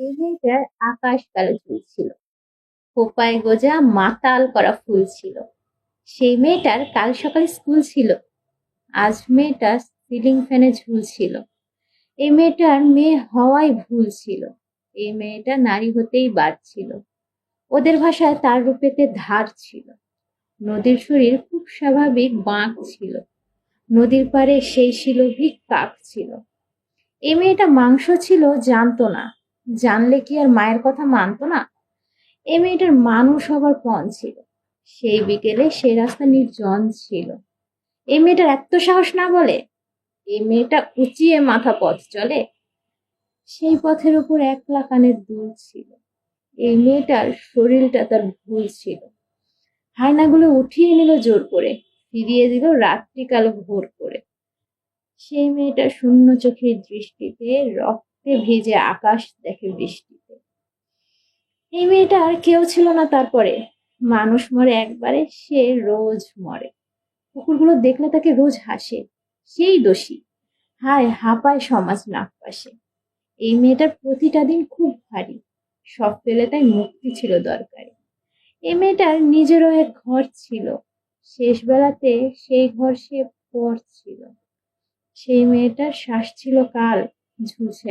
এই মেয়েটার আকাশ কালো চুল ছিল, খোঁপায় গোজা মাতাল করা ফুল ছিল। সেই মেয়েটার কাল সকালে স্কুল ছিল, আজ মেয়েটা সিলিং ফ্যানে ঝুলছিল। এই মেয়েটার মেয়ে হওয়াই ভুল ছিল, এই মেয়েটা নারী হতেই বাদ ছিল। ওদের ভাষায় তার রূপেতে ধার ছিল, নদীর শরীর খুব স্বাভাবিক বাঁক ছিল, নদীর পাড়ে সেই শিলভিক কাক ছিল। এই মেয়েটা মাংস ছিল, জানতো না, জানলে কি আর মায়ের কথা মানতো না। এই মেয়েটার মানুষ হবার পণ ছিল, সেই বিকেলে সেই রাস্তা নির্জন ছিল। এই মেয়েটার এত সাহস না বলে, এই মেয়েটা উঁচিয়ে মাথা পথ চলে, সেই পথের উপর একলা কানের দুল ছিল। এই মেয়েটার শরীরটা তার ভুল ছিল, হায়নাগুলো উঠিয়ে নিল জোর করে, ফিরিয়ে দিল রাত্রিকালো ভোর করে। সেই মেয়েটা শূন্য চোখের দৃষ্টিতে রক্তে ভেজে আকাশ দেখে বৃষ্টিতে। এই মেয়েটা আর কেউ ছিল না তারপরে, মানুষ মরে একবারে, সে রোজ মরে। কুকুরগুলো দেখলে তাকে রোজ হাসে, সেই দোষী, হায় হাঁপায় সমাজ নাগপাশে। এই মেয়েটার প্রতিটা দিন খুব ভারী, সব পেলে তাই মুক্তি ছিল দরকারি। এই মেয়েটার নিজেরও এক ঘর ছিল, শেষ বেলাতে সেই ঘর সে পর ছিল। সেই মেয়েটার শ্বাস ছিল কাল, ঝুলছে